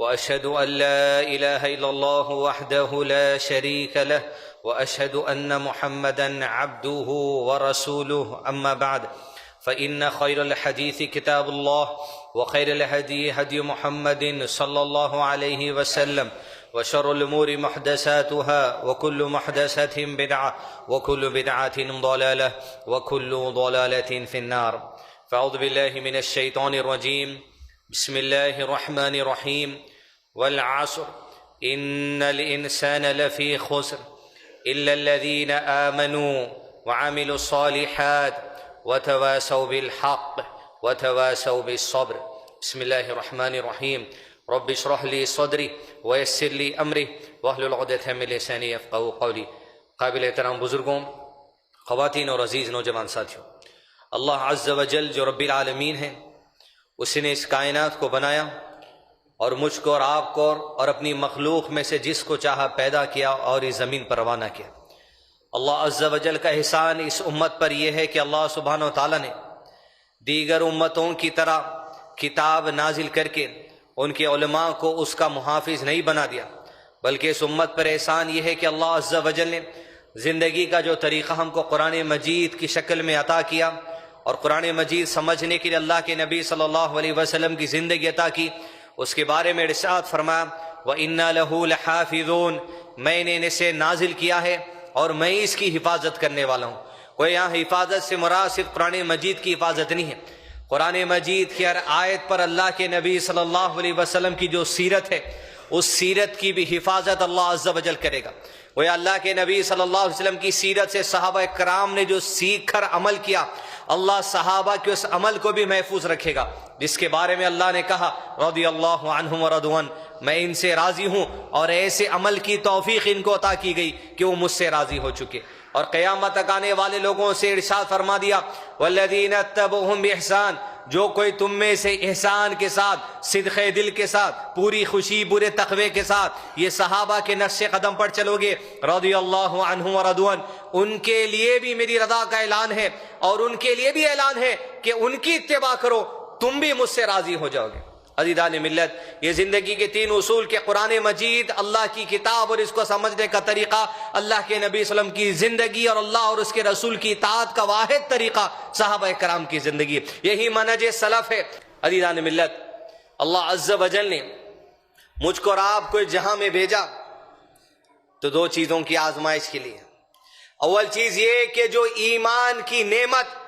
وأشهد أن لا إله إلا الله وحده لا شريك له وأشهد أن محمدا عبده ورسوله أما بعد فإن خير الحديث كتاب الله وخير الهدي هدي محمد صلى الله عليه وسلم وشر الأمور محدثاتها وكل محدثة بدعة وكل بدعة ضلالة وكل ضلالة في النار فأعوذ بالله من الشيطان الرجيم بسم الله الرحمن الرحيم والعصر إن الإنسان لفي خسر إلا الذين آمنوا وعملوا الصالحات وتواصوا بالحق وتواصوا بالصبر بسم الله الرحمن الرحيم رب اشرح لي صدري ويسر لي أمري واحلل عقدة من لساني يفقهوا قولي قابل احترام بزرگوں، خواتین اور عزیز نوجوان ساتھیوں، اللہ عز و جل جو رب العالمین ہے اس نے اس کائنات کو بنایا اور مجھ کو اور آپ کو اور اپنی مخلوق میں سے جس کو چاہا پیدا کیا اور اس زمین پر روانہ کیا۔ اللہ عز و جل کا احسان اس امت پر یہ ہے کہ اللہ سبحانہ و تعالیٰ نے دیگر امتوں کی طرح کتاب نازل کر کے ان کے علماء کو اس کا محافظ نہیں بنا دیا، بلکہ اس امت پر احسان یہ ہے کہ اللہ عز و جل نے زندگی کا جو طریقہ ہم کو قرآن مجید کی شکل میں عطا کیا اور قرآن مجید سمجھنے کے لیے اللہ کے نبی صلی اللہ علیہ وسلم کی زندگی عطا کی، اس کے بارے میں ارشاد فرمایا وَإِنَّا لَهُ لَحَافِظُونَ، میں نے اسے نازل کیا ہے اور میں اس کی حفاظت کرنے والا ہوں۔ کوئی یہاں حفاظت سے مراد صرف قرآن مجید کی حفاظت نہیں ہے، قرآن مجید کی ہر آیت پر اللہ کے نبی صلی اللہ علیہ وسلم کی جو سیرت ہے اس سیرت کی بھی حفاظت اللہ عز و جل کرے گا۔ وہ اللہ کے نبی صلی اللہ علیہ وسلم کی سیرت سے صحابہ کرام نے جو سیکھ کر عمل کیا، اللہ صحابہ کے اس عمل کو بھی محفوظ رکھے گا، جس کے بارے میں اللہ نے کہا رضی اللہ عنہم ورضوان، میں ان سے راضی ہوں اور ایسے عمل کی توفیق ان کو عطا کی گئی کہ وہ مجھ سے راضی ہو چکے۔ اور قیامت تک آنے والے لوگوں سے ارشاد فرما دیا والذین اتبعوہم بإحسان، جو کوئی تم میں سے احسان کے ساتھ، صدق دل کے ساتھ، پوری خوشی برے تقوی کے ساتھ یہ صحابہ کے نقش قدم پر چلو گے رضی اللہ عنہم ورضوان، ان کے لیے بھی میری رضا کا اعلان ہے اور ان کے لیے بھی اعلان ہے کہ ان کی اتباع کرو، تم بھی مجھ سے راضی ہو جاؤ گے۔ عزیزان ملت، یہ زندگی کے 3 اصول کے قرآن مجید، اللہ کی کتاب اور اس کو سمجھنے کا طریقہ، اللہ کے نبی صلی اللہ علیہ وسلم کی زندگی اور اللہ اور اس کے رسول کی اطاعت کا واحد طریقہ صحابہ کرام کی زندگی، یہی منہج سلف ہے۔ عزیزان ملت، اللہ عز و جل نے مجھ کو اور آپ کو جہاں میں بھیجا تو 2 چیزوں کی آزمائش کے لیے۔ اول چیز یہ کہ جو ایمان کی نعمت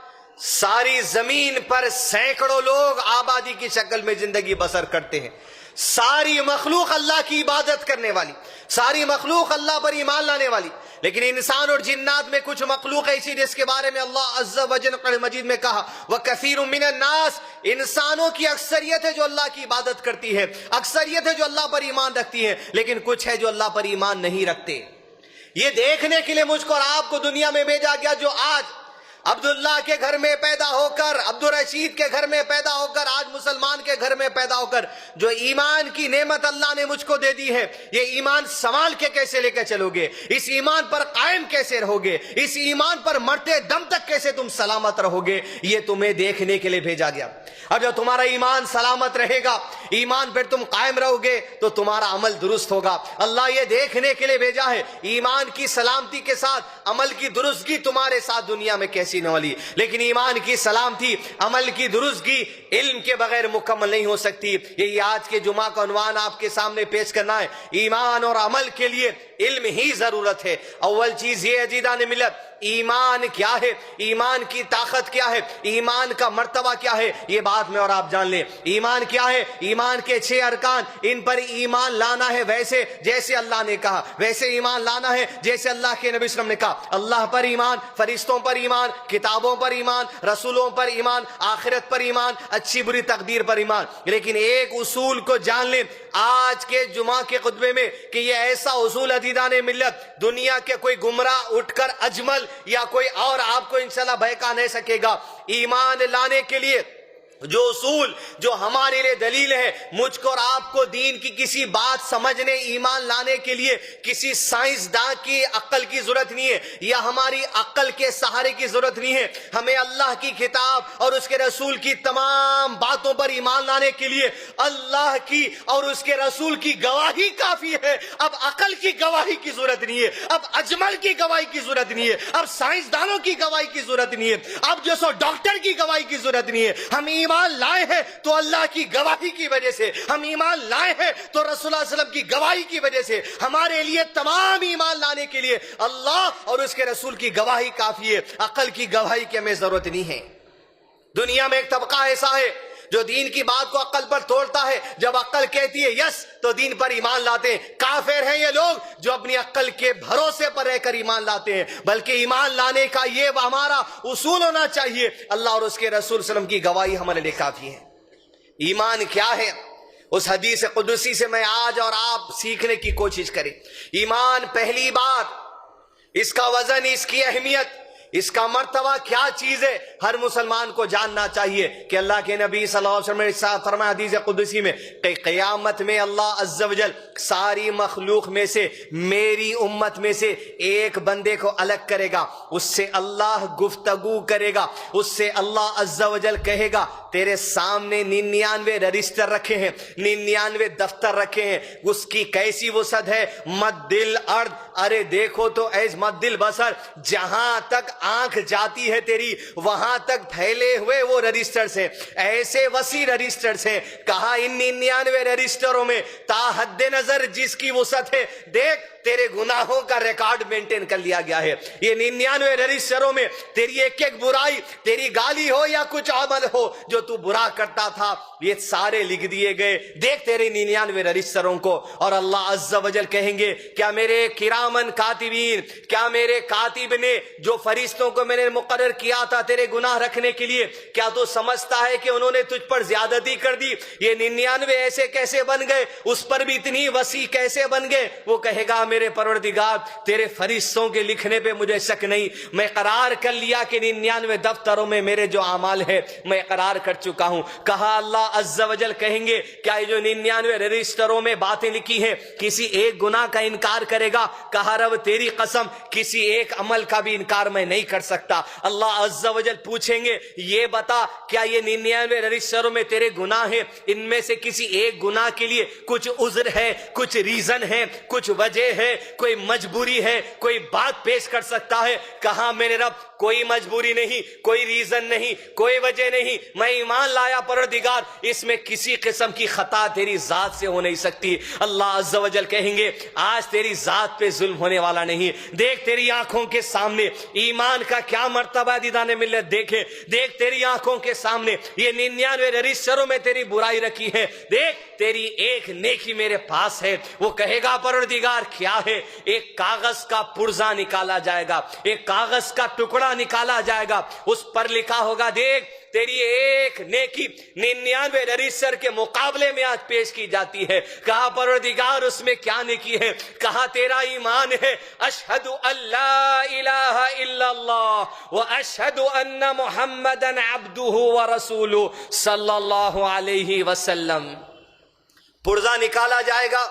ساری زمین پر سینکڑوں لوگ آبادی کی شکل میں زندگی بسر کرتے ہیں، ساری مخلوق اللہ کی عبادت کرنے والی، ساری مخلوق اللہ پر ایمان لانے والی، لیکن انسان اور جنات میں کچھ مخلوق ایسی جس کے بارے میں اللہ عز و جل قرآن مجید میں کہا وَكَثِيرٌ مِّنَ النَّاسِ، انسانوں کی اکثریت ہے جو اللہ کی عبادت کرتی ہے، اکثریت ہے جو اللہ پر ایمان رکھتی ہے، لیکن کچھ ہے جو اللہ پر ایمان نہیں رکھتے۔ یہ دیکھنے کے لیے مجھ کو اور آپ کو دنیا میں بھیجا گیا، جو آج عبداللہ کے گھر میں پیدا ہو کر، عبدالرشید کے گھر میں پیدا ہو کر، آج مسلمان کے گھر میں پیدا ہو کر جو ایمان کی نعمت اللہ نے مجھ کو دے دی ہے، یہ ایمان سنبھال کے کیسے لے کے چلو گے، اس ایمان پر قائم کیسے رہو گے، اس ایمان پر مرتے دم تک کیسے تم سلامت رہو گے، یہ تمہیں دیکھنے کے لیے بھیجا گیا۔ اور جب تمہارا ایمان سلامت رہے گا، ایمان پر تم قائم رہو گے تو تمہارا عمل درست ہوگا۔ اللہ یہ دیکھنے کے لیے بھیجا ہے ایمان کی سلامتی کے ساتھ عمل کی درستگی تمہارے ساتھ دنیا میں کیسی نہ والی، لیکن ایمان کی سلامتی، عمل کی درستگی علم کے بغیر مکمل نہیں ہو سکتی۔ یہی آج کے جمعہ کا عنوان آپ کے سامنے پیش کرنا ہے، ایمان اور عمل کے لیے علم ہی ضرورت ہے۔ اول چیز یہ عزیزان ملت، ایمان کیا ہے، ایمان کی طاقت کیا ہے، ایمان کا مرتبہ کیا ہے، یہ بات میں اور آپ جان لیں۔ ایمان کیا ہے؟ ایمان کے 6 ارکان، ان پر ایمان لانا ہے ویسے جیسے اللہ نے کہا، ویسے ایمان لانا ہے جیسے اللہ کے نبی صلی اللہ علیہ وسلم نے کہا۔ اللہ پر ایمان، فرشتوں پر ایمان، کتابوں پر ایمان، رسولوں پر ایمان، آخرت پر ایمان، اچھی بری تقدیر پر ایمان۔ لیکن ایک اصول کو جان لیں آج کے جمعہ کے خطبے میں کہ یہ ایسا اصول عزیزان ملت دنیا کے کوئی گمراہ اٹھ کر اجمل یا کوئی اور آپ کو انشاءاللہ بہکا نہیں سکے گا۔ ایمان لانے کے لیے جو اصول، جو ہمارے لیے دلیل ہے، مجھ کو اور آپ کو دین کی کسی بات سمجھنے، ایمان لانے کے لیے کسی سائنسداں کی عقل کی ضرورت نہیں ہے یا ہماری عقل کے سہارے کی ضرورت نہیں ہے۔ ہمیں اللہ کی کتاب اور اس کے رسول کی تمام باتوں پر ایمان لانے کے لیے اللہ کی اور اس کے رسول کی گواہی کافی ہے۔ اب عقل کی گواہی کی ضرورت نہیں ہے، اب اجمل کی گواہی کی ضرورت نہیں ہے، اب سائنسدانوں کی گواہی کی ضرورت نہیں ہے، اب جو سو ڈاکٹر کی گواہی کی ضرورت نہیں ہے۔ ہم ایمان لائے ہیں تو اللہ کی گواہی کی وجہ سے، ہم ایمان لائے ہیں تو رسول اللہ صلی اللہ علیہ وسلم کی گواہی کی وجہ سے۔ ہمارے لیے تمام ایمان لانے کے لیے اللہ اور اس کے رسول کی گواہی کافی ہے، عقل کی گواہی کی ہمیں ضرورت نہیں ہے۔ دنیا میں ایک طبقہ ایسا ہے جو دین کی بات کو عقل پر توڑتا ہے، جب عقل کہتی ہے یس تو دین پر ایمان لاتے ہیں۔ کافر ہیں یہ لوگ جو اپنی عقل کے بھروسے پر رہ کر ایمان لاتے ہیں، بلکہ ایمان لانے کا یہ ہمارا اصول ہونا چاہیے اللہ اور اس کے رسول صلی اللہ علیہ وسلم کی گواہی ہمارے لیے کافی ہے۔ ایمان کیا ہے؟ اس حدیث قدسی سے میں آج اور آپ سیکھنے کی کوشش کریں۔ ایمان، پہلی بات، اس کا وزن، اس کی اہمیت، اس کا مرتبہ کیا چیز ہے، ہر مسلمان کو جاننا چاہیے کہ اللہ کے نبی صلی اللہ علیہ وسلم نے ارشاد فرمایا حدیث قدسی میں کہ قیامت میں اللہ عز و جل ساری مخلوق میں سے، میری امت میں سے ایک بندے کو الگ کرے گا، اس سے اللہ گفتگو کرے گا، اس سے اللہ عز و جل کہے گا تیرے سامنے 99 رجسٹر رکھے ہیں، 99 دفتر رکھے ہیں، اس کی کیسی وسعت ہے، مد الارض، ارے دیکھو تو ایز مد البصر، جہاں تک آنکھ جاتی ہے تیری وہاں تک پھیلے ہوئے وہ رجسٹرز ہیں، ایسے وسیع رجسٹرز ہیں۔ کہا ان 99 رجسٹروں میں تا حد نظر جس کی وسعت ہے، دیکھ تیرے گناہوں کا ریکارڈ مینٹین کر لیا گیا ہے۔ یہ 99 رجسٹروں میں تیری ایک ایک برائی، تیری گالی ہو یا کچھ عمل ہو جو تو برا کرتا تھا، یہ سارے لکھ دیے گئے۔ دیکھ تیرے 99 رجسٹروں کو، اور اللہ عز و جل کہیں گے کیا میرے کرامن کاتبین، کیا میرے کاتب نے جو فرشتوں کو میں نے مقرر کیا تھا تیرے گناہ رکھنے کے لیے، کیا تو سمجھتا ہے کہ انہوں نے تجھ پر زیادتی کر دی؟ یہ 99 ایسے کیسے بن گئے، اس پر بھی اتنی وسیع کیسے بن گئے؟ وہ کہے گا میرے پروردگار تیرے فرشتوں کے لکھنے پہ مجھے شک نہیں، میں قرار کر لیا کہ 99 دفتروں میں میرے جو اعمال ہے میں قرار کر چکا ہوں۔ کہا اللہ عز و جل کہیں گے کیا یہ جو 99 رجسٹروں میں باتیں لکھی ہیں کسی ایک گناہ کا انکار کرے گا؟ کہا رب تیری قسم کسی ایک عمل کا بھی انکار میں نہیں کر سکتا۔ اللہ عز و جل پوچھیں گے یہ بتا کیا یہ 99 رجسٹروں میں تیرے گناہ ہیں، ان میں سے کسی ایک گناہ کے لیے کچھ عذر ہے، کچھ ریزن ہے، کچھ وجہ ہے، کوئی مجبوری ہے، کوئی بات پیش کر سکتا ہے؟ کہا میرے رب کوئی مجبوری نہیں، کوئی ریزن نہیں، کوئی وجہ نہیں، میں ایمان لایا پروردگار اس میں کسی قسم کی خطا تیری ذات سے ہو نہیں سکتی۔ اللہ عز و جل کہیں گے آج تیری ذات پہ ظلم ہونے والا نہیں۔ دیکھ تیری آنکھوں کے سامنے ایمان کا کیا مرتبہ دیدان ملت، دیکھے دیکھ تیری آنکھوں کے سامنے یہ 99 رجسٹروں میں تیری برائی رکھی ہے، دیکھ تیری ایک نیکی میرے پاس ہے۔ وہ کہے گا پروردگار کیا ہے؟ ایک کاغذ کا پرزہ نکالا جائے گا، ایک کاغذ کا ٹکڑا نکالا جائے گا، اس پر لکھا ہوگا دیکھ تیری ایک نیکی 99 رجسٹر کے مقابلے میں آج پیش کی جاتی ہے۔ کہا پروردگار اس میں کیا نیکی ہے؟ کہا تیرا ایمان ہے اشہد ان لا الہ الا اللہ و اشہد ان محمدا عبدہ و رسولہ صلی اللہ علیہ وسلم۔ پرزہ نکالا جائے گا،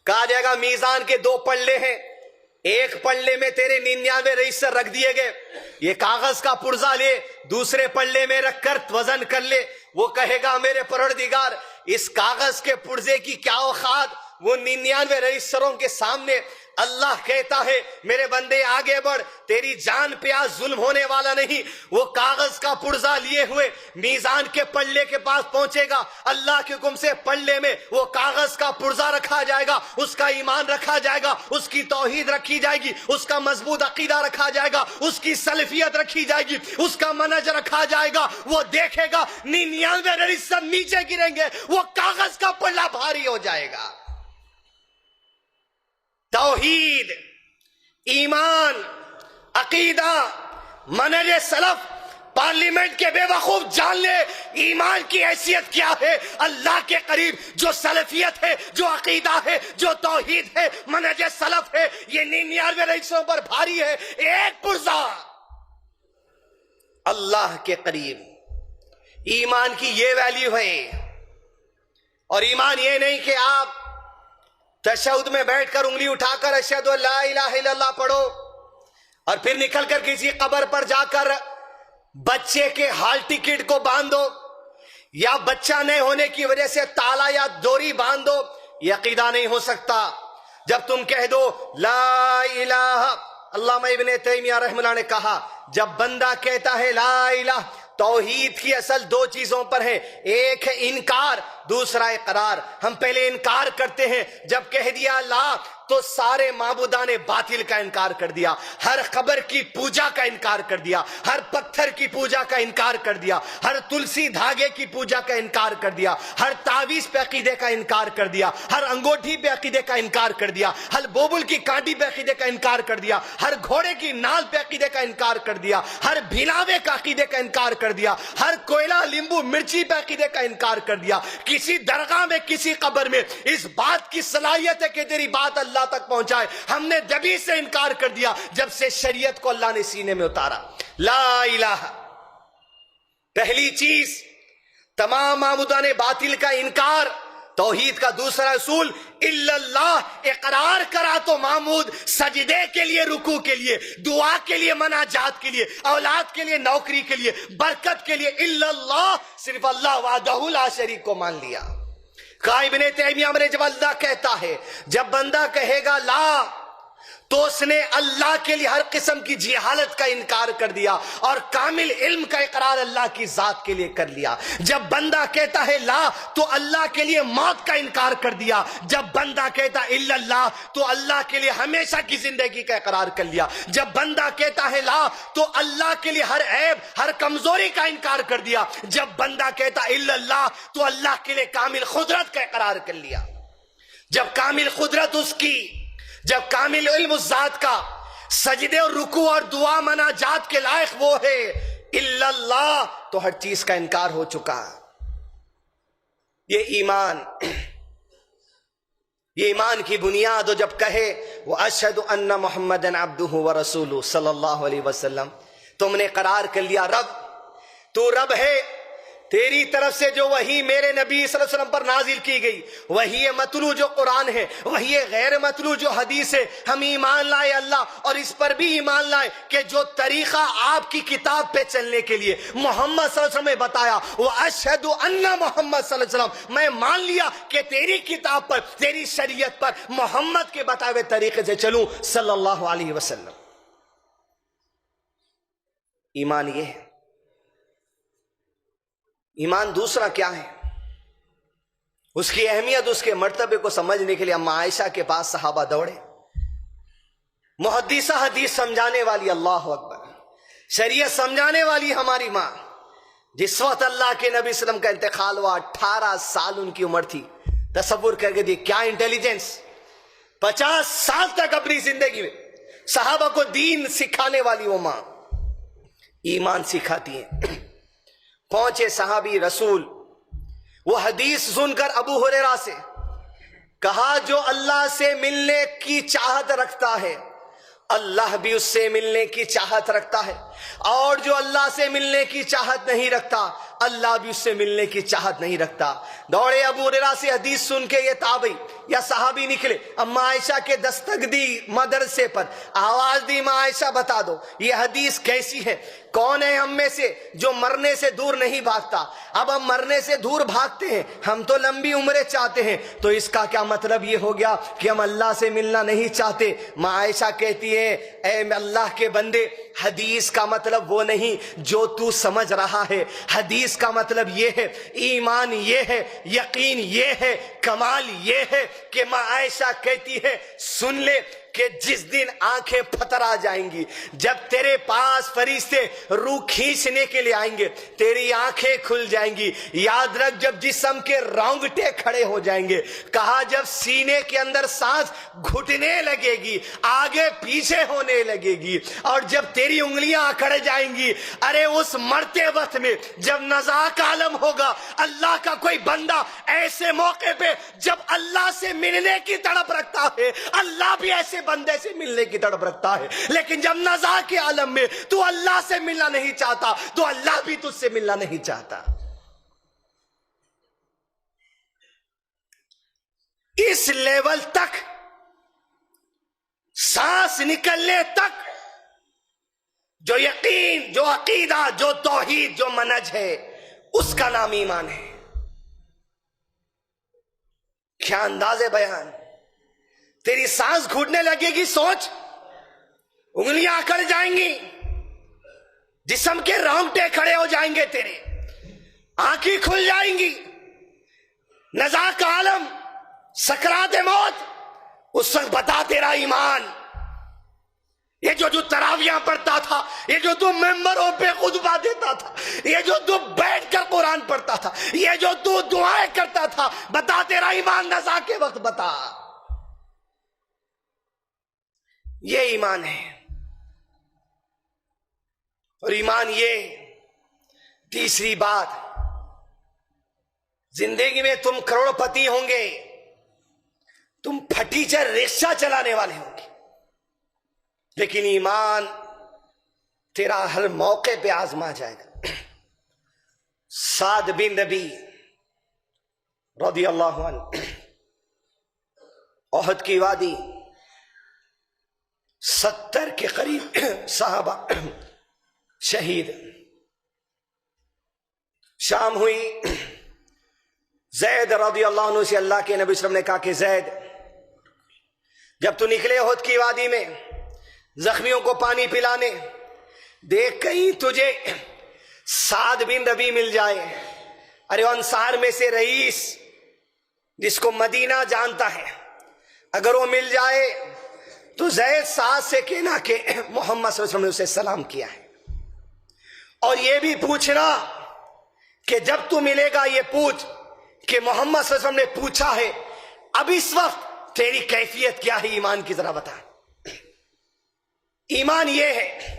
کہا جائے گا میزان کے 2 پلڑے ہیں، ایک پلڑے میں تیرے 99 رجسٹر رکھ دیے گئے، یہ کاغذ کا پرزہ لے دوسرے پلڑے میں رکھ کر وزن کر لے۔ وہ کہے گا میرے پروردگار اس کاغذ کے پرزے کی کیا اوقات، وہ 99 رجسٹروں کے سامنے اللہ کہتا ہے میرے بندے آگے بڑھ، تیری جان پہ آج ظلم ہونے والا نہیں. وہ کاغذ کا پرزہ لیے ہوئے میزان کے پلڑے کے پاس پہنچے گا. اللہ کے حکم سے پلڑے میں وہ کاغذ کا پرزہ رکھا جائے گا، اس کا ایمان رکھا جائے گا، اس کی توحید رکھی جائے گی، اس کا مضبوط عقیدہ رکھا جائے گا، اس کی سلفیت رکھی جائے گی، اس کا منہج رکھا جائے گا. وہ دیکھے گا 99% نیچے گریں گے، وہ کاغذ کا پلڑا بھاری ہو جائے گا. توحید، ایمان، عقیدہ، منہج سلف. پارلیمنٹ کے بے وقوف جان لے ایمان کی حیثیت کیا ہے. اللہ کے قریب جو سلفیت ہے، جو عقیدہ ہے، جو توحید ہے، منہج سلف ہے، یہ 99 پر بھاری ہے. ایک پرزہ اللہ کے قریب. ایمان کی یہ ویلیو ہے. اور ایمان یہ نہیں کہ آپ تشہد میں بیٹھ کر انگلی اٹھا کر اشہد ان لا الہ الا اللہ پڑھو اور پھر نکل کر کسی قبر پر جا کر بچے کے ہال ٹکٹ کو باندھو، یا بچہ نہیں ہونے کی وجہ سے تالا یا ڈوری باندھو. یہ عقیدہ نہیں ہو سکتا. جب تم کہہ دو لا الہ، علامہ ابن تیمیہ رحمہ اللہ نے کہا جب بندہ کہتا ہے لا الہ، توحید کی اصل دو چیزوں پر ہے، ایک ہے انکار، دوسرا اقرار. ہم پہلے انکار کرتے ہیں. جب کہہ دیا لا تو سارے معبودان باطل کا انکار کر دیا، ہر قبر کی پوجا کا انکار کر دیا، ہر پتھر کی پوجا کا انکار کر دیا، ہر تلسی دھاگے کی پوجا کا انکار کر دیا، ہر تعویذ پہ عقیدے کا انکار کر دیا، ہر انگوٹھی پہ عقیدے کا انکار کر دیا، ہر بوبل کی کانٹی پہ عقیدے کا انکار کر دیا، ہر گھوڑے کی نال پہ عقیدے کا انکار کر دیا، ہر بھلاوے کا عقیدے کا انکار کر دیا، ہر کوئلہ لیمبو مرچی پہ عقیدے کا انکار کر دیا. کسی درگاہ میں، کسی قبر میں اس بات کی صلاحیت ہے کہ تیری بات اللہ تک پہنچائے، ہم نے جبھی سے انکار کر دیا جب سے شریعت کو اللہ نے سینے میں اتارا. لا الہ، پہلی چیز تمام معبودان باطل کا انکار. توحید کا دوسرا اصول الا اللہ، اقرار کرا تو معبود، سجدے کے لیے، رکوع کے لیے، دعا کے لیے، مناجات کے لیے، اولاد کے لیے، نوکری کے لیے، برکت کے لیے، الا اللہ، صرف اللہ وحدہ لا شریک کو مان لیا. کہا ابن تیمیہ نے جب اللہ کہتا ہے، جب بندہ کہے گا لا تو اس نے اللہ کے لیے ہر قسم کی جہالت کا انکار کر دیا اور کامل علم کا اقرار اللہ کی ذات کے لیے کر لیا. جب بندہ کہتا ہے لا تو اللہ کے لیے موت کا انکار کر دیا. جب بندہ کہتا ہے الا اللہ تو اللہ کے لیے ہمیشہ کی زندگی کا اقرار کر لیا. جب بندہ کہتا ہے لا تو اللہ کے لیے ہر عیب، ہر کمزوری کا انکار کر دیا. جب بندہ کہتا ہے الا اللہ تو اللہ کے لیے کامل قدرت کا اقرار کر لیا. جب کامل قدرت اس کی، جب کامل علم اس ذات کا، سجدے اور رکوع اور دعا مناجات کے لائق وہ ہے الا اللہ، تو ہر چیز کا انکار ہو چکا. یہ ایمان، یہ ایمان کی بنیاد. جب کہے وَأَشْهَدُ أَنَّ مُحَمَّدًا عَبْدُهُ وَرَسُولُهُ صلی اللہ علیہ وسلم، تم نے قرار کر لیا رب، تو رب ہے، تیری طرف سے جو وحی میرے نبی صلی اللہ علیہ وسلم پر نازل کی گئی، وحی مطلوع جو قرآن ہے، وحی غیر مطلوع جو حدیث ہے، ہم ایمان لائے اللہ، اور اس پر بھی ایمان لائے کہ جو طریقہ آپ کی کتاب پہ چلنے کے لیے محمد صلی اللہ علیہ وسلم نے بتایا، وَأَشْهَدُ أَنَّ محمد صلی اللہ علیہ وسلم، میں مان لیا کہ تیری کتاب پر، تیری شریعت پر محمد کے بتائے ہوئے طریقے سے چلوں صلی اللہ علیہ وسلم. ایمان یہ ہے. ایمان دوسرا کیا ہے؟ اس کی اہمیت، اس کے مرتبے کو سمجھنے کے لیے اما عائشہ کے پاس صحابہ دوڑے. محدثہ حدیث سمجھانے والی، اللہ اکبر، شریعت سمجھانے والی ہماری ماں، جس وقت اللہ کے نبی صلی اللہ علیہ وسلم کا انتقال ہوا 18 سال ان کی عمر تھی. تصور کر کے دیکھ کیا انٹیلیجنس. 50 سال تک اپنی زندگی میں صحابہ کو دین سکھانے والی وہ ماں ایمان سکھاتی ہیں. پہنچے صحابی رسول، وہ حدیث سن کر ابو ہریرہ سے کہا جو اللہ سے ملنے کی چاہت رکھتا ہے اللہ بھی اس سے ملنے کی چاہت رکھتا ہے، اور جو اللہ سے ملنے کی چاہت نہیں رکھتا اللہ بھی اس سے ملنے کی چاہت نہیں رکھتا. دوڑے ابو ہریرہ سے حدیث سن کے یہ تابعی یا صحابی نکلے، اما عائشہ کے دستک دی مدرسے پر، آواز دی، ماں عائشہ بتا دو یہ حدیث کیسی ہے؟ کون ہے ہم میں سے جو مرنے سے دور نہیں بھاگتا؟ اب ہم مرنے سے دور بھاگتے ہیں، ہم تو لمبی عمریں چاہتے ہیں، تو اس کا کیا مطلب یہ ہو گیا کہ ہم اللہ سے ملنا نہیں چاہتے؟ ماں عائشہ کہتی ہے اے اللہ کے بندے، حدیث کا مطلب وہ نہیں جو تو سمجھ رہا ہے، حدیث کا مطلب یہ ہے، ایمان یہ ہے، یقین یہ ہے، کمال یہ ہے کہ ماں عائشہ کہتی ہے سن لے کہ جس دن آنکھیں پھتر آ جائیں گی، جب تیرے پاس فرشتے روح کھینچنے کے لیے آئیں گے، تیری آنکھیں کھل جائیں گی، یاد رکھ جب جسم کے رونگٹے کھڑے ہو جائیں گے، کہا جب سینے کے اندر سانس گھٹنے لگے گی، آگے پیچھے ہونے لگے گی، اور جب تیری انگلیاں اکڑ جائیں گی، ارے اس مرتے وقت میں جب نزاک عالم ہوگا، اللہ کا کوئی بندہ ایسے موقع پہ جب اللہ سے ملنے کی تڑپ رکھتا ہے، اللہ بھی ایسے بندے سے ملنے کی تڑپ رکھتا ہے، لیکن جب نزاک کے عالم میں تو اللہ سے ملنا نہیں چاہتا تو اللہ بھی تجھ سے ملنا نہیں چاہتا۔ اس لیول تک، سانس نکلنے تک جو یقین، جو عقیدہ، جو توحید، جو منہج ہے، اس کا نام ایمان ہے۔ کیا انداز بیان! تیری سانس گھٹنے لگے گی، سوچ، انگلیاں اکڑ جائیں گی، جسم کے رونگٹے کھڑے ہو جائیں گے، تیرے آنکھیں کھل جائیں گی، نزاک عالم، سکرات موت، اس وقت بتا تیرا ایمان۔ یہ جو تراویاں پڑھتا تھا، یہ جو تو ممبروں پہ خطبہ دیتا تھا، یہ جو تو بیٹھ کر قرآن پڑھتا تھا، یہ جو تو دعائیں کرتا تھا، بتا تیرا ایمان نزاک کے وقت بتا۔ یہ ایمان ہے۔ اور ایمان یہ، تیسری بات، زندگی میں تم کروڑ پتی ہوں گے، تم پھٹیچر رکشہ چلانے والے ہوں گے، لیکن ایمان تیرا ہر موقع پہ آزما جائے گا۔ سعد بن ربی رضی اللہ عنہ، احد کی وادی، 70 کے قریب صحابہ شہید۔ شام ہوئی، زید رضی اللہ عنہ سے اللہ کے نبی صلی اللہ علیہ وسلم نے کہا کہ زید، جب تو نکلے احد کی وادی میں زخمیوں کو پانی پلانے، دیکھ کہیں تجھے سعد بن ربی مل جائے، ارے انصار میں سے رئیس جس کو مدینہ جانتا ہے، اگر وہ مل جائے تو زید سعد سے کہنا کہ محمد صلی اللہ علیہ وسلم نے اسے سلام کیا ہے، اور یہ بھی پوچھنا کہ جب تو ملے گا یہ پوچھ کہ محمد صلی اللہ علیہ وسلم نے پوچھا ہے، اب اس وقت تیری کیفیت کیا ہے ایمان کی، ذرا بتا۔ ایمان یہ ہے،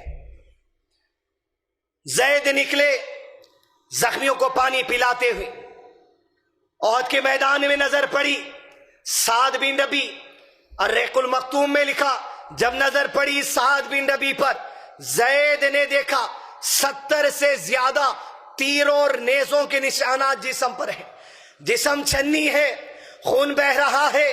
زید نکلے زخمیوں کو پانی پلاتے ہوئے، احد کے میدان میں نظر پڑی سعد بن ربی، اور ریق المختوم میں لکھا جب نظر پڑی سعد بن ربی پر، زید نے دیکھا 70 سے زیادہ تیروں اور نیزوں کے نشانات جسم پر ہیں، جسم چھنی ہے، خون بہ رہا ہے،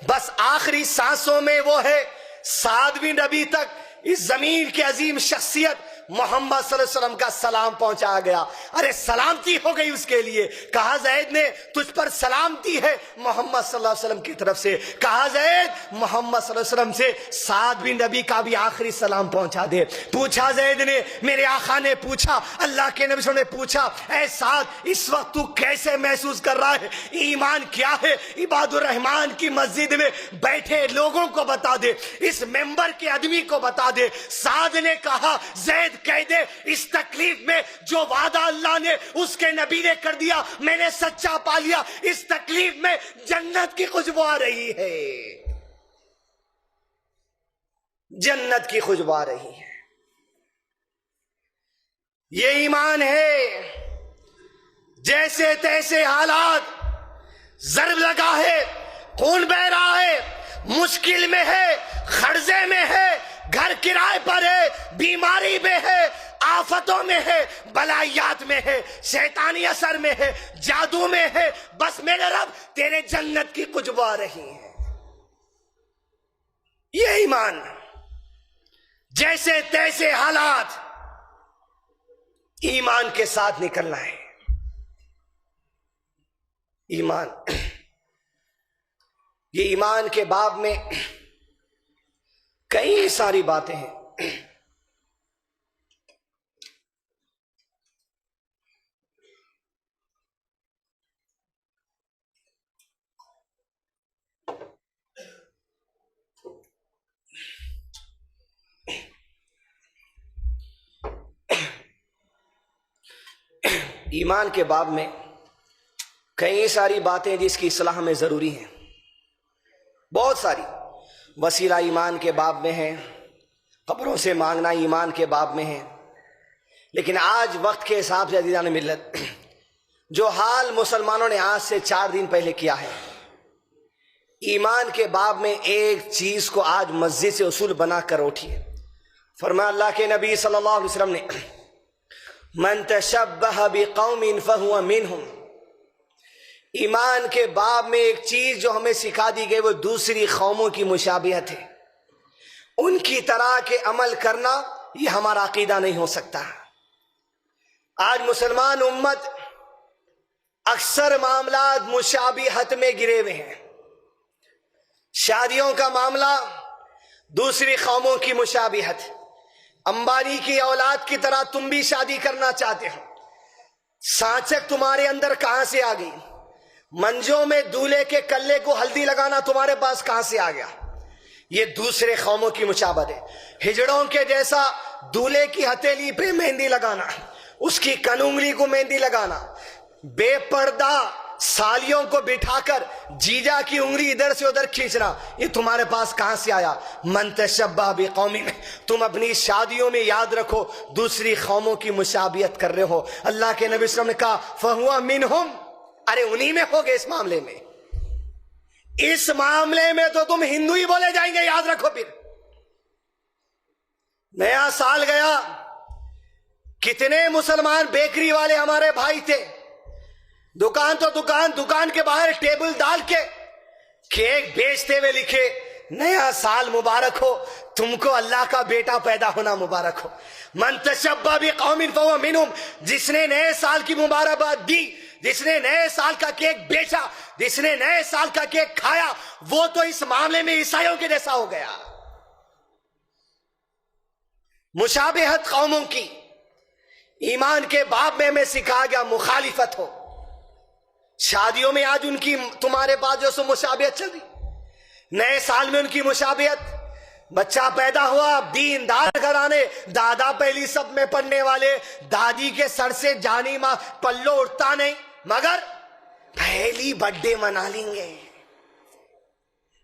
بس آخری سانسوں میں وہ ہے۔ سعد بن ربی تک اس زمین کی عظیم شخصیت محمد صلی اللہ علیہ وسلم کا سلام پہنچا گیا، ارے سلامتی ہو گئی اس کے لیے۔ کہا زید نے تجھ پر سلامتی ہے محمد صلی اللہ علیہ وسلم کی طرف سے، کہا زید محمد صلی اللہ علیہ وسلم سے سعد بن ربی کا بھی آخری سلام پہنچا دے۔ پوچھا زید نے، میرے آقا نے پوچھا، اللہ کے نبی صلی اللہ علیہ وسلم نے پوچھا، اے سعد اس وقت تو کیسے محسوس کر رہا ہے، ایمان کیا ہے؟ عباد الرحمان کی مسجد میں بیٹھے لوگوں کو بتا دے، اس ممبر کے آدمی کو بتا دے۔ سعد نے کہا زید کہہ دے اس تکلیف میں جو وعدہ اللہ نے اس کے نبی نے کر دیا میں نے سچا پا لیا، اس تکلیف میں جنت کی خوشبو آ رہی ہے، جنت کی خوشبو آ رہی ہے۔ یہ ایمان ہے۔ جیسے تیسے حالات، ضرب لگا ہے، خون بہ رہا ہے، مشکل میں ہے، خرزے میں ہے، گھر کرائے پر ہے، بیماری میں ہے، آفتوں میں ہے، بلائیات میں ہے، شیطانی اثر میں ہے، جادو میں ہے، بس میرے رب تیرے جنت کی خوشبو آ رہی ہے۔ یہ ایمان۔ جیسے تیسے حالات، ایمان کے ساتھ نکلنا ہے. ایمان، یہ ایمان کے باب میں کئی ساری باتیں ہیں. ایمان کے باب میں کئی ساری باتیں جس کی اصلاح میں ضروری ہیں، بہت ساری. وسیلہ ایمان کے باب میں ہے، قبروں سے مانگنا ایمان کے باب میں ہے. لیکن آج وقت کے حساب سے عزیزان ملت، جو حال مسلمانوں نے آج سے 4 دن پہلے کیا ہے، ایمان کے باب میں ایک چیز کو آج مسجد سے اصول بنا کر اٹھیے. فرمایا اللہ کے نبی صلی اللہ علیہ وسلم نے، من تشبہ بقوم فہو منہم. ایمان کے باب میں ایک چیز جو ہمیں سکھا دی گئی وہ دوسری قوموں کی مشابہت ہے. ان کی طرح کے عمل کرنا یہ ہمارا عقیدہ نہیں ہو سکتا. آج مسلمان امت اکثر معاملات مشابہت میں گرے ہوئے ہیں. شادیوں کا معاملہ دوسری قوموں کی مشابہت. امبانی کی اولاد کی طرح تم بھی شادی کرنا چاہتے ہو. سانچک تمہارے اندر کہاں سے آ گئی؟ منجوں میں دولہے کے کلے کو ہلدی لگانا تمہارے پاس کہاں سے آ گیا؟ یہ دوسرے قوموں کی مشابہت ہے. ہجڑوں کے جیسا دولہے کی ہتھیلی پہ مہندی لگانا، اس کی کنونگلی کو مہندی لگانا، بے پردہ سالیوں کو بٹھا کر جیجا کی انگلی ادھر سے ادھر کھینچنا، یہ تمہارے پاس کہاں سے آیا؟ من تشبہ بقوم. تم اپنی شادیوں میں یاد رکھو دوسری قوموں کی مشابہت کر رہے ہو. اللہ کے نبی صلی اللہ علیہ وسلم نے کہا فہو منہم. ارے انہی میں ہوگے. اس معاملے میں، اس معاملے میں تو تم ہندو ہی بولے جائیں گے، یاد رکھو. پھر نیا سال گیا، کتنے مسلمان بیکری والے ہمارے بھائی تھے، دکان تو دکان کے باہر ٹیبل ڈال کے کیک بیچتے ہوئے لکھے نیا سال مبارک ہو، تم کو اللہ کا بیٹا پیدا ہونا مبارک ہو. من تشبہ بقوم فہو منہم. جس نے نئے سال کی مبارکباد دی، جس نے نئے سال کا کیک بیچا، جس نے نئے سال کا کیک کھایا، وہ تو اس معاملے میں عیسائیوں کے جیسا ہو گیا. مشابہت قوموں کی ایمان کے باب میں ہمیں سکھا گیا مخالفت ہو. شادیوں میں آج ان کی تمہارے پاس جو سو مشابہت چل رہی، نئے سال میں ان کی مشابہت. بچہ پیدا ہوا، دیندار گھرانے، دادا پہلی سب میں پڑھنے والے، دادی کے سر سے جانی ماں پلو اٹھتا نہیں، مگر پہلی برتھ ڈے منا لیں گے.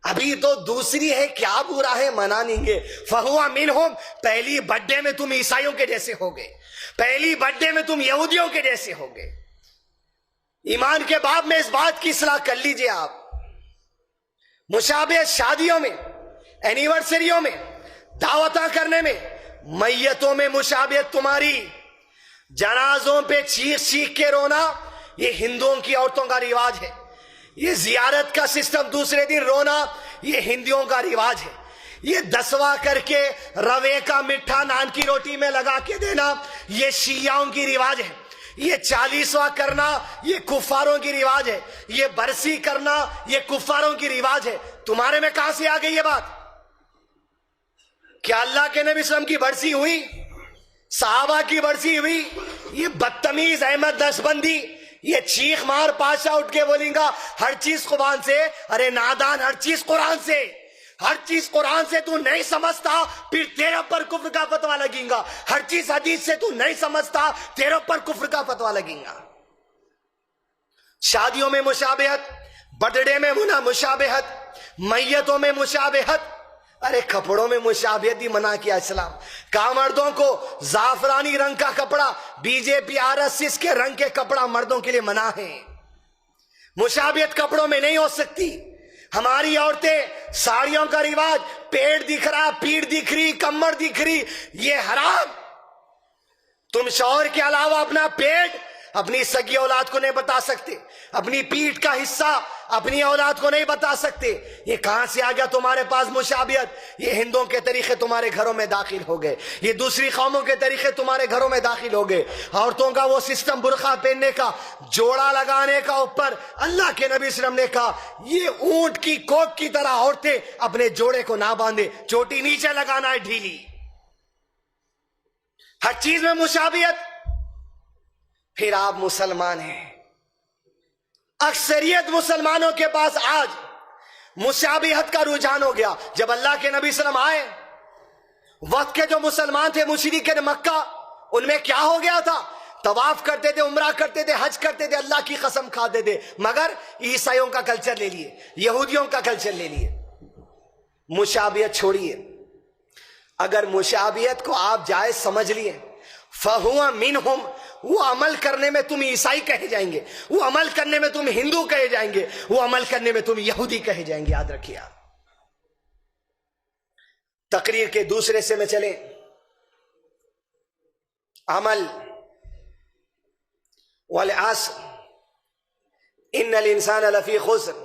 ابھی تو دوسری ہے، کیا برا ہے، منا لیں گے. فہو منہم. پہلی برتھ ڈے میں تم عیسائیوں کے جیسے ہوگے، پہلی برتھ ڈے میں تم یہودیوں کے جیسے ہوگے. ایمان کے باب میں اس بات کی اصلاح کر لیجئے آپ. مشابہت شادیوں میں، اینیورسریوں میں، دعوتاں کرنے میں، میتوں میں مشابہت تمہاری. جنازوں پہ چیخ چیخ کے رونا یہ ہندوؤں کی عورتوں کا رواج ہے. یہ زیارت کا سسٹم دوسرے دن رونا یہ ہندوؤں کا رواج ہے. یہ 10واں کر کے روے کا مٹھا نان کی روٹی میں لگا کے دینا یہ شیعوں کی رواج ہے. یہ 40واں کرنا یہ کفاروں کی رواج ہے. یہ برسی کرنا یہ کفاروں کی رواج ہے. تمہارے میں کہاں سے آ گئی یہ بات؟ کیا اللہ کے نبی صلی اللہ علیہ وسلم کی برسی ہوئی؟ صحابہ کی برسی ہوئی؟ یہ بدتمیز احمد نقشبندی یہ چیخ مار پاشا اٹھ کے بولیں گا ہر چیز قرآن سے. ارے نادان، ہر چیز قرآن سے، ہر چیز قرآن سے تو نہیں سمجھتا پھر تیرے پر کفر کا فتویٰ لگیں گا. ہر چیز حدیث سے تو نہیں سمجھتا تیرے پر کفر کا فتویٰ لگیں گا. شادیوں میں مشابہت، برتھ ڈے میں مشابہت، میتوں میں مشابہت. ارے کپڑوں میں مشابہت بھی منع کیا اسلام. کہا مردوں کو زعفرانی رنگ کا کپڑا، بی جے پی RSS کے رنگ کے کپڑا مردوں کے لیے منع ہے. مشابہت کپڑوں میں نہیں ہو سکتی. ہماری عورتیں ساڑیوں کا رواج، پیٹ دکھ رہا، پیٹ دکھ رہی، کمر دکھ رہی، یہ حرام. تم شوہر کے علاوہ اپنا پیٹ اپنی سگی اولاد کو نہیں بتا سکتے، اپنی پیٹھ کا حصہ اپنی اولاد کو نہیں بتا سکتے. یہ کہاں سے آ گیا تمہارے پاس مشابہت؟ یہ ہندوؤں کے طریقے تمہارے گھروں میں داخل ہو گئے، یہ دوسری قوموں کے طریقے تمہارے گھروں میں داخل ہو گئے. عورتوں کا وہ سسٹم، برقع پہننے کا، جوڑا لگانے کا اوپر، اللہ کے نبی صلی اللہ علیہ وسلم نے کہا یہ اونٹ کی کوک کی طرح عورتیں اپنے جوڑے کو نہ باندھے، چوٹی نیچے لگانا ہے ڈھیلی. ہر چیز میں مشابہت. پھر آپ مسلمان ہیں، اکثریت مسلمانوں کے پاس آج مشابہت کا رجحان ہو گیا. جب اللہ کے نبی صلی اللہ علیہ وسلم آئے، وقت کے جو مسلمان تھے مشرکین مکہ، ان میں کیا ہو گیا تھا؟ طواف کرتے تھے، عمرہ کرتے تھے، حج کرتے تھے، اللہ کی قسم کھاتے تھے، مگر عیسائیوں کا کلچر لے لیے، یہودیوں کا کلچر لے لیے. مشابہت چھوڑیے. اگر مشابہت کو آپ جائز سمجھ لیے، فَهُوَ مِنْهُمْ، وہ عمل کرنے میں تم عیسائی کہے جائیں گے، وہ عمل کرنے میں تم ہندو کہے جائیں گے، وہ عمل کرنے میں تم یہودی کہے جائیں گے. یاد رکھیے. آپ تقریر کے دوسرے سے میں چلیں. عمل والعصر ان الانسان لفی خسر،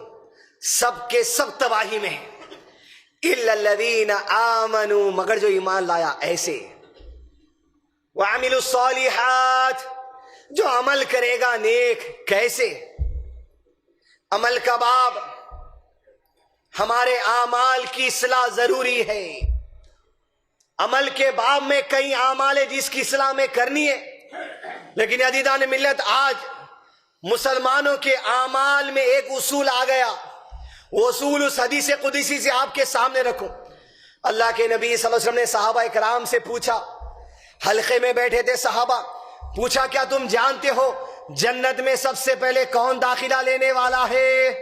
سب کے سب تباہی میں ہیں، الا الذین آمنوا، مگر جو ایمان لایا. ایسے وعملوا الصالحات، جو عمل کرے گا نیک. کیسے؟ عمل کا باب، ہمارے اعمال کی اصلاح ضروری ہے. عمل کے باب میں کئی اعمال ہے جس کی اصلاح میں کرنی ہے، لیکن عزیزان ملت آج مسلمانوں کے اعمال میں ایک اصول آ گیا. وہ اصول اس حدیث قدسی سے آپ کے سامنے رکھوں. اللہ کے نبی صلی اللہ علیہ وسلم نے صحابہ کرام سے پوچھا، حلقے میں بیٹھے تھے صحابہ، پوچھا کیا تم جانتے ہو جنت میں سب سے پہلے کون داخلہ لینے والا ہے؟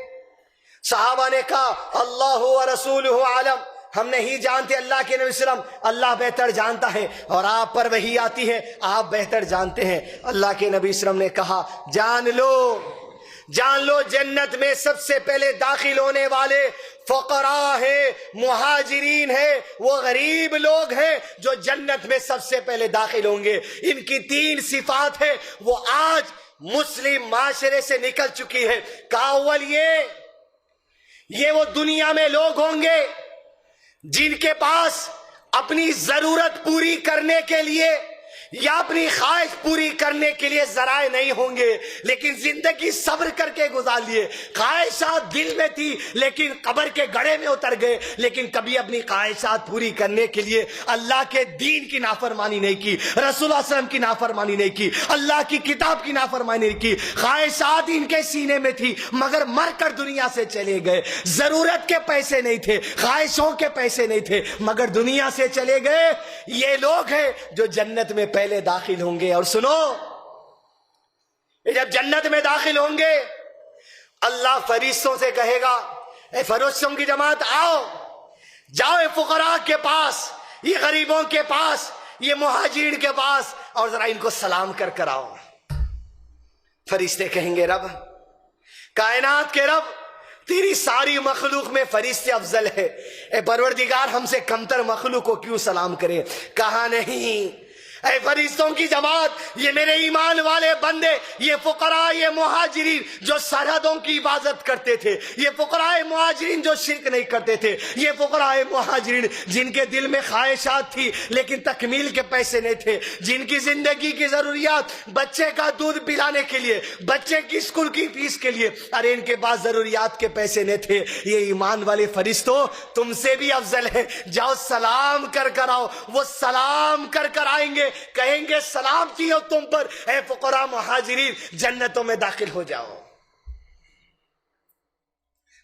صحابہ نے کہا اللہ و رسولہ عالم، ہم نہیں جانتے، اللہ کے نبی صلی اللہ علیہ وسلم، اللہ بہتر جانتا ہے، اور آپ پر وحی آتی ہے، آپ بہتر جانتے ہیں. اللہ کے نبی صلی اللہ علیہ وسلم نے کہا جان لو جنت میں سب سے پہلے داخل ہونے والے فقراء ہیں، مہاجرین ہیں، وہ غریب لوگ ہیں جو جنت میں سب سے پہلے داخل ہوں گے. ان کی 3 صفات ہیں، وہ آج مسلم معاشرے سے نکل چکی ہے. اول یہ وہ دنیا میں لوگ ہوں گے جن کے پاس اپنی ضرورت پوری کرنے کے لیے یا اپنی خواہش پوری کرنے کے لیے ذرائع نہیں ہوں گے، لیکن زندگی صبر کر کے گزار لیے. خواہشات دل میں تھی لیکن قبر کے گڑھے میں اتر گئے، لیکن کبھی اپنی خواہشات پوری کرنے کے لیے اللہ کے دین کی نافرمانی نہیں کی، رسول اللہ صلی اللہ علیہ وسلم کی نافرمانی نہیں کی، اللہ کی کتاب کی نافرمانی نہیں کی. خواہشات ان کے سینے میں تھی مگر مر کر دنیا سے چلے گئے. ضرورت کے پیسے نہیں تھے، خواہشوں کے پیسے نہیں تھے، مگر دنیا سے چلے گئے. یہ لوگ ہیں جو جنت میں پہلے داخل ہوں گے. اور سنو، جب جنت میں داخل ہوں گے اللہ فرشتوں سے کہے گا، اے فرشتوں کی جماعت آؤ، جاؤ فقراء کے پاس، یہ غریبوں کے پاس، یہ مہاجرین کے پاس، اور ذرا ان کو سلام کر آؤ. فرشتے کہیں گے رب، کائنات کے رب، تیری ساری مخلوق میں فرشتے افضل ہے، اے پروردگار ہم سے کمتر مخلوق کو کیوں سلام کرے؟ کہا نہیں، اے فرشتوں کی جماعت، یہ میرے ایمان والے بندے، یہ فقراء، یہ مہاجرین جو سرحدوں کی حفاظت کرتے تھے، یہ فقراء مہاجرین جو شرک نہیں کرتے تھے، یہ فقراء مہاجرین جن کے دل میں خواہشات تھی لیکن تکمیل کے پیسے نہیں تھے، جن کی زندگی کی ضروریات، بچے کا دودھ پلانے کے لیے، بچے کی اسکول کی فیس کے لیے، ارے ان کے پاس ضروریات کے پیسے نہیں تھے. یہ ایمان والے فرشتوں تم سے بھی افضل ہے، جاؤ سلام کر آؤ. وہ سلام کر آئیں گے، کہیں گے سلامتی ہو تم پر اے فقراء مہاجرین، جنتوں میں داخل ہو جاؤ.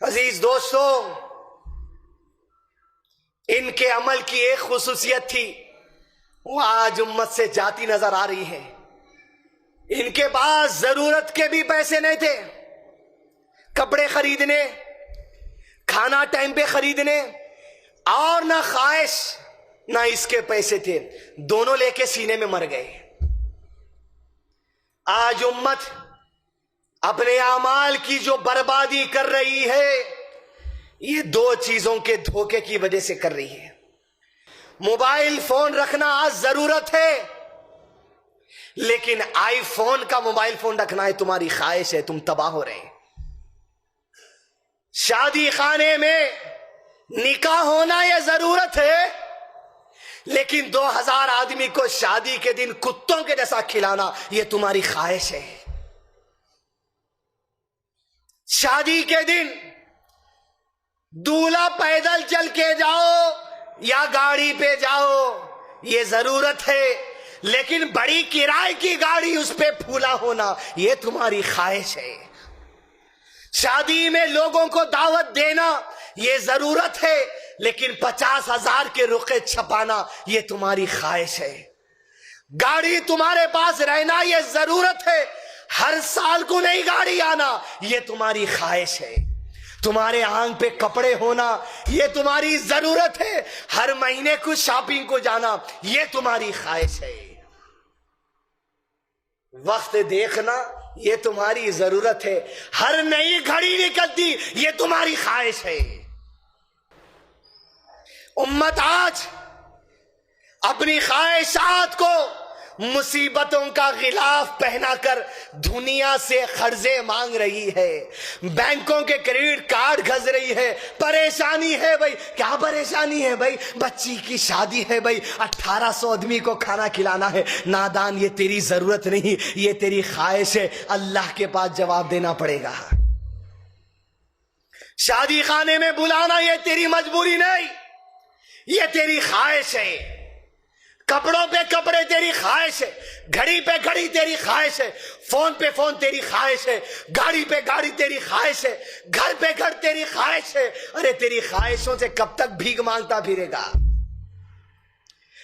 عزیز دوستو، ان کے عمل کی ایک خصوصیت تھی، وہ آج امت سے جاتی نظر آ رہی ہے. ان کے پاس ضرورت کے بھی پیسے نہیں تھے، کپڑے خریدنے، کھانا ٹائم پہ خریدنے، اور نہ خواہش نہ اس کے پیسے تھے، دونوں لے کے سینے میں مر گئے. آج امت اپنے اعمال کی جو بربادی کر رہی ہے، یہ 2 چیزوں کے دھوکے کی وجہ سے کر رہی ہے. موبائل فون رکھنا آج ضرورت ہے، لیکن آئی فون کا موبائل فون رکھنا ہے تمہاری خواہش ہے، تم تباہ ہو رہے ہیں۔ شادی خانے میں نکاح ہونا یہ ضرورت ہے، لیکن 2000 آدمی کو شادی کے دن کتوں کے جیسا کھلانا یہ تمہاری خواہش ہے۔ شادی کے دن دولہا پیدل چل کے جاؤ یا گاڑی پہ جاؤ یہ ضرورت ہے، لیکن بڑی کرائے کی گاڑی اس پہ پھولا ہونا یہ تمہاری خواہش ہے۔ شادی میں لوگوں کو دعوت دینا یہ ضرورت ہے، لیکن 50,000 کے رقعے چھپانا یہ تمہاری خواہش ہے۔ گاڑی تمہارے پاس رہنا یہ ضرورت ہے، ہر سال کو نئی گاڑی آنا یہ تمہاری خواہش ہے۔ تمہارے آنکھ پہ کپڑے ہونا یہ تمہاری ضرورت ہے، ہر مہینے کچھ شاپنگ کو جانا یہ تمہاری خواہش ہے۔ وقت دیکھنا یہ تمہاری ضرورت ہے، ہر نئی گھڑی نکلتی یہ تمہاری خواہش ہے۔ امت آج اپنی خواہشات کو مصیبتوں کا غلاف پہنا کر دنیا سے قرضے مانگ رہی ہے، بینکوں کے کریڈٹ کارڈ گھس رہی ہے۔ پریشانی ہے بھائی، کیا پریشانی ہے بھائی؟ بچی کی شادی ہے بھائی، 1800 آدمی کو کھانا کھلانا ہے۔ نادان، یہ تیری ضرورت نہیں، یہ تیری خواہش ہے، اللہ کے پاس جواب دینا پڑے گا۔ شادی خانے میں بلانا یہ تیری مجبوری نہیں، یہ تیری خواہش ہے۔ کپڑوں پہ کپڑے تیری خواہش ہے، گھڑی پہ گھڑی تیری خواہش ہے، فون پہ فون تیری خواہش ہے، گاڑی پہ گاڑی تیری خواہش ہے، گھر پہ گھر تیری خواہش ہے۔ ارے تیری خواہشوں سے کب تک بھیک مانگتا پھرے گا؟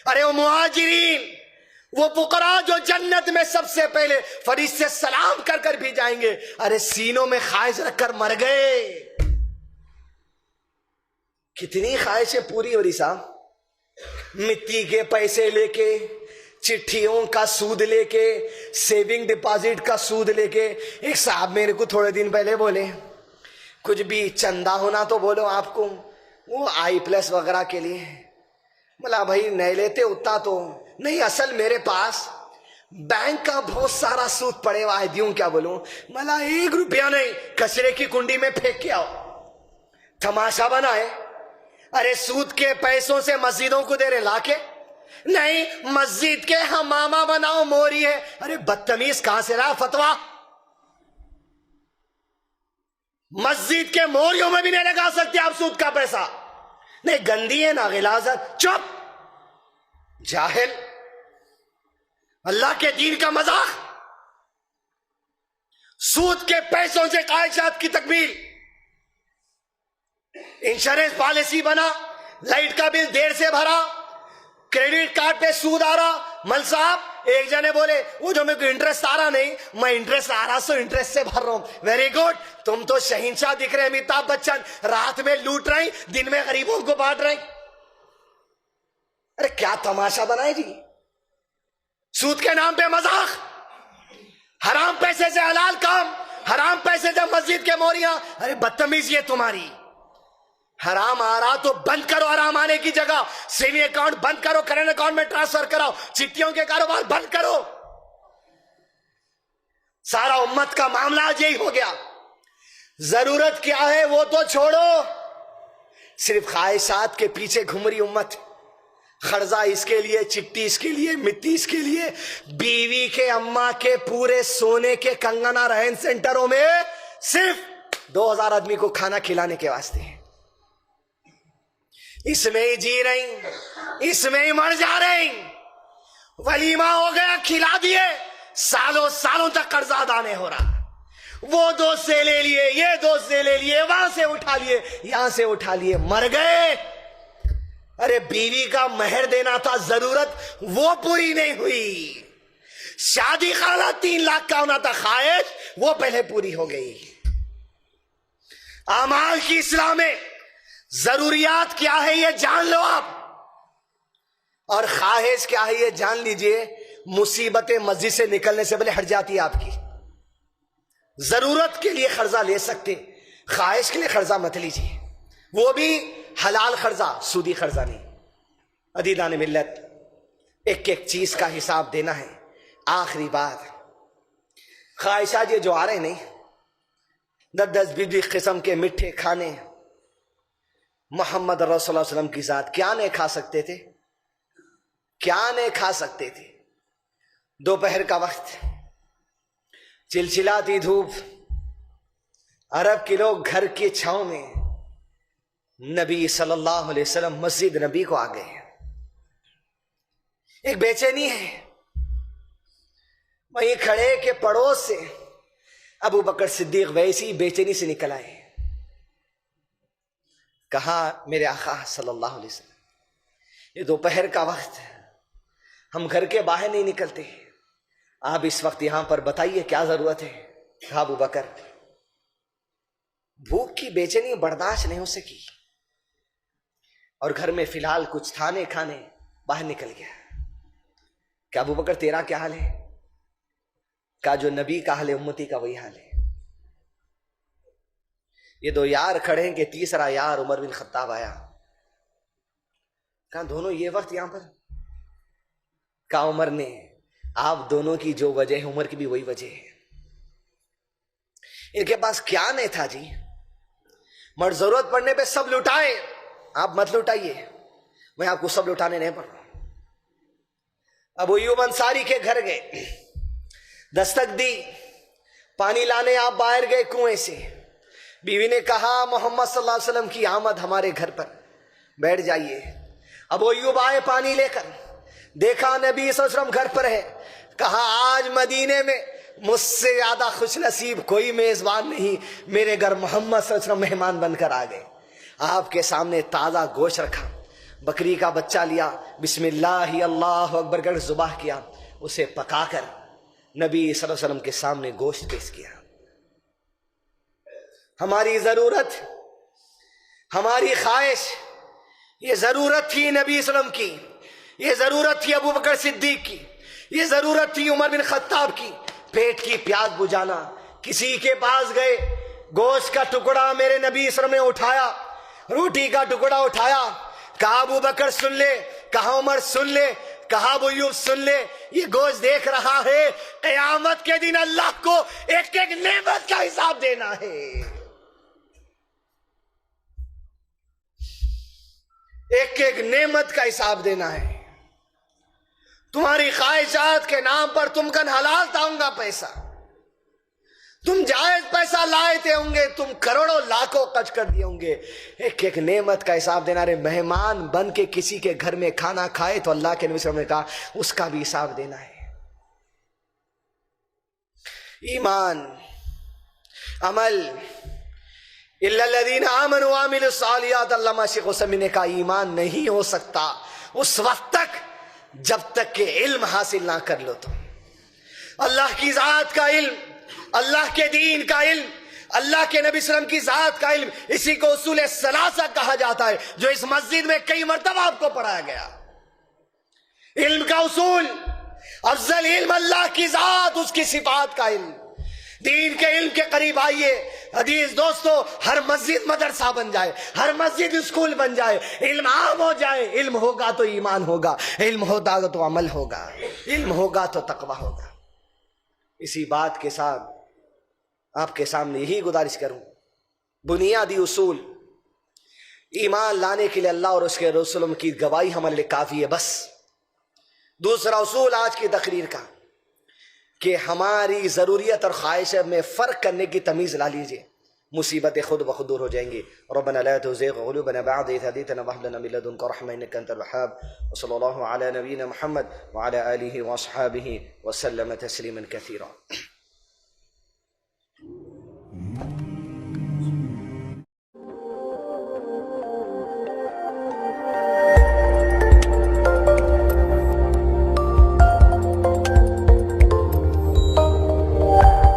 ارے وہ مہاجرین، وہ فقراء جو جنت میں سب سے پہلے فرشتے سلام کر کر بھی جائیں گے، ارے سینوں میں خواہش رکھ کر مر گئے۔ کتنی خواہشیں پوری ہو رہی صاحب؟ مٹی کے پیسے لے کے، چٹھیوں کا سود لے کے، سیونگ ڈپازٹ کا سود لے کے۔ ایک صاحب میرے کو تھوڑے دن پہلے بولے کچھ بھی چندہ ہونا تو بولو آپ کو، وہ آئی پلس وغیرہ کے لیے۔ بولا بھائی نہیں لیتے اتنا تو نہیں، اصل میرے پاس بینک کا بہت سارا سود پڑے ہوا ہے، دیوں کیا بولوں؟ بولا 1 روپیہ نہیں، کچرے کی کنڈی میں پھینک کے آؤ۔ تماشا بنا ہے؟ ارے سود کے پیسوں سے مسجدوں کو دے رہے لا کے، نہیں مسجد کے حمامہ بناؤ موری ہے۔ ارے بدتمیز، کہاں سے رہا فتویٰ؟ مسجد کے موریوں میں بھی نہیں لگا سکتے آپ سود کا پیسہ، نہیں گندی ہے نا غلاظت۔ چپ جاہل، اللہ کے دین کا مذاق، سود کے پیسوں سے خواہشات کی تکمیل۔ انشورنس پالیسی بنا، لائٹ کا بل دیر سے بھرا، کریڈٹ کارڈ پہ سود آ رہا۔ مل صاحب ایک جنے بولے وہ جو میرے کو انٹرسٹ آ رہا نہیں، میں انٹرسٹ آ رہا سو انٹرسٹ سے بھر رہا ہوں۔ ویری گڈ، تم تو شہنشاہ دکھ رہے امیتابھ بچن، رات میں لوٹ رہے ہیں، دن میں غریبوں کو بانٹ رہے ہیں۔ ارے کیا تماشا بنائے جی؟ سود کے نام پہ مذاق، حرام پیسے سے حلال کام، حرام پیسے سے مسجد کے موریاں۔ ارے بدتمیزی ہے تمہاری۔ حرام آ رہا تو بند کرو، حرام آنے کی جگہ سیونگ اکاؤنٹ بند کرو، کرنٹ اکاؤنٹ میں ٹرانسفر کراؤ، چٹھیوں کے کاروبار بند کرو۔ سارا امت کا معاملہ آج یہی ہو گیا۔ ضرورت کیا ہے وہ تو چھوڑو، صرف خواہشات کے پیچھے گھوم رہی امت۔ قرضہ اس کے لیے، چٹھی اس کے لیے، مٹی اس کے لیے، بیوی کے اماں کے پورے سونے کے کنگنا رہن سینٹروں میں صرف 2000 آدمی کو کھانا کھلانے کے واسطے، اس میں ہی جی رہی، اس میں ہی مر جا رہی۔ ولیمہ ہو گیا، کھلا دیے، سالوں سالوں تک قرضہ ادا نہیں ہو رہا۔ وہ دوست سے لے لیے، یہ دوست سے لے لیے، وہاں سے اٹھا لیے، یہاں سے اٹھا لیے، مر گئے۔ ارے بیوی کا مہر دینا تھا، ضرورت وہ پوری نہیں ہوئی۔ شادی خانہ 3 لاکھ کا ہونا تھا، خواہش وہ پہلے پوری ہو گئی۔ اعمال کی اصلاح میں ضروریات کیا ہے یہ جان لو آپ، اور خواہش کیا ہے یہ جان لیجئے۔ مصیبتیں مسجد سے نکلنے سے پہلے ہٹ جاتی ہے آپ کی۔ ضرورت کے لیے قرضہ لے سکتے، خواہش کے لیے قرضہ مت لیجیے، وہ بھی حلال قرضہ، سودی قرضہ نہیں۔ عزیزان ملت، ایک ایک چیز کا حساب دینا ہے۔ آخری بات، خواہشات یہ جو آ رہے نہیں 10 20 قسم کے میٹھے کھانے، محمد رسول اللہ صلی اللہ علیہ وسلم کی ذات کیا نہیں کھا سکتے تھے؟ کیا نہیں کھا سکتے تھے؟ دوپہر کا وقت، چلچلاتی دھوپ، عرب کے لوگ گھر کے چھاؤں میں، نبی صلی اللہ علیہ وسلم مسجد نبی کو آ گئے. ایک بے چینی ہے، وہیں کھڑے کے پڑوس سے ابو بکر صدیق ویسی بے چینی سے نکل آئے. کہا میرے آقا صلی اللہ علیہ وسلم، یہ دوپہر کا وقت ہے، ہم گھر کے باہر نہیں نکلتے، آپ اس وقت یہاں پر بتائیے کیا ضرورت ہے؟ کہا ابو بکر بھوک کی بے چینی برداشت نہیں ہو سکی اور گھر میں فی الحال کچھ تھا نہیں کھانے، باہر نکل گیا. کہ ابو بکر تیرا کیا حال ہے؟ کہا جو نبی کا حال ہے امتی کا وہی حال ہے. یہ دو یار کھڑے ہیں کہ تیسرا یار عمر بن خطاب آیا. کہا دونوں یہ وقت یہاں پر؟ کہا عمر نے، آپ دونوں کی جو وجہ ہے عمر کی بھی وہی وجہ ہے. ان کے پاس کیا نہیں تھا جی، مگر ضرورت پڑنے پہ سب لٹائے، آپ مت لٹائیے، میں آپ کو سب لٹانے نہیں پڑ رہا. ابو ایوب انصاری کے گھر گئے، دستک دی، پانی لانے آپ باہر گئے کنویں سے. بیوی نے کہا محمد صلی اللہ علیہ وسلم کی آمد ہمارے گھر پر، بیٹھ جائیے. ابو ایوب آئے پانی لے کر، دیکھا نبی صلی اللہ علیہ وسلم گھر پر ہے. کہا آج مدینے میں مجھ سے زیادہ خوش نصیب کوئی میزبان نہیں، میرے گھر محمد صلی اللہ علیہ وسلم مہمان بن کر آ گئے. آپ کے سامنے تازہ گوشت رکھا، بکری کا بچہ لیا، بسم اللہ اللہ اکبر کر ذبح کیا، اسے پکا کر نبی صلی اللہ علیہ وسلم کے سامنے گوشت پیش کیا. ہماری ضرورت، ہماری خواہش، یہ ضرورت تھی نبی صلی اللہ علیہ وسلم کی، یہ ضرورت تھی ابو بکر صدیق کی، یہ ضرورت تھی عمر بن خطاب کی. پیٹ کی پیاس بجھانا. کسی کے پاس گئے، گوشت کا ٹکڑا میرے نبی صلی اللہ علیہ وسلم نے اٹھایا، روٹی کا ٹکڑا اٹھایا. کہا ابو بکر سن لے، کہا عمر سن لے، کہا ابو ایوب سن لے، یہ گوشت دیکھ رہا ہے، قیامت کے دن اللہ کو ایک ایک نعمت کا حساب دینا ہے. ایک ایک نعمت کا حساب دینا ہے. تمہاری خواہشات کے نام پر تم کن حلال تاؤں گا پیسہ، تم جائز پیسہ لائے تھے ہوں گے، تم کروڑوں لاکھوں خرچ کر دیے ہوں گے. ایک ایک نعمت کا حساب دینا ہے. مہمان بن کے کسی کے گھر میں کھانا کھائے تو اللہ کے نبی صلی اللہ علیہ وسلم نے کہا اس کا بھی حساب دینا ہے. ایمان، عمل، الا الذین آمنوا وعملوا الصالحات، علامہ شیخ عثیمین نے کہا ایمان نہیں ہو سکتا اس وقت تک جب تک کہ علم حاصل نہ کر لو. تو اللہ کی ذات کا علم، اللہ کے دین کا علم، اللہ کے نبی صلی اللہ علیہ وسلم کی ذات کا علم، اسی کو اصول ثلاثہ کہا جاتا ہے، جو اس مسجد میں کئی مرتبہ آپ کو پڑھایا گیا. علم کا اصول، افضل علم اللہ کی ذات، اس کی صفات کا علم. دین کے علم کے قریب آئیے. حدیث دوستو، ہر مسجد مدرسہ بن جائے، ہر مسجد اسکول بن جائے، علم عام ہو جائے. علم ہوگا تو ایمان ہوگا، علم ہوگا تو عمل ہوگا، علم ہوگا تو تقوی ہوگا. اسی بات کے ساتھ آپ کے سامنے یہی گزارش کروں، بنیادی اصول ایمان لانے کے لیے اللہ اور اس کے رسولوں کی گواہی ہمارے لیے کافی ہے بس. دوسرا اصول آج کی تقریر کا کہ ہماری ضروریت اور خواہش میں فرق کرنے کی تمیز لا لیجئے، مصیبتیں خود بخود دور ہو جائیں گی. ربنا لا تزغ قلوبنا بعد إذ هديتنا وهب لنا من لدنك رحمة إنك أنت الوهاب. وصلى الله على نبينا محمد وعلى آله وأصحابه وسلم تسليما كثيرا.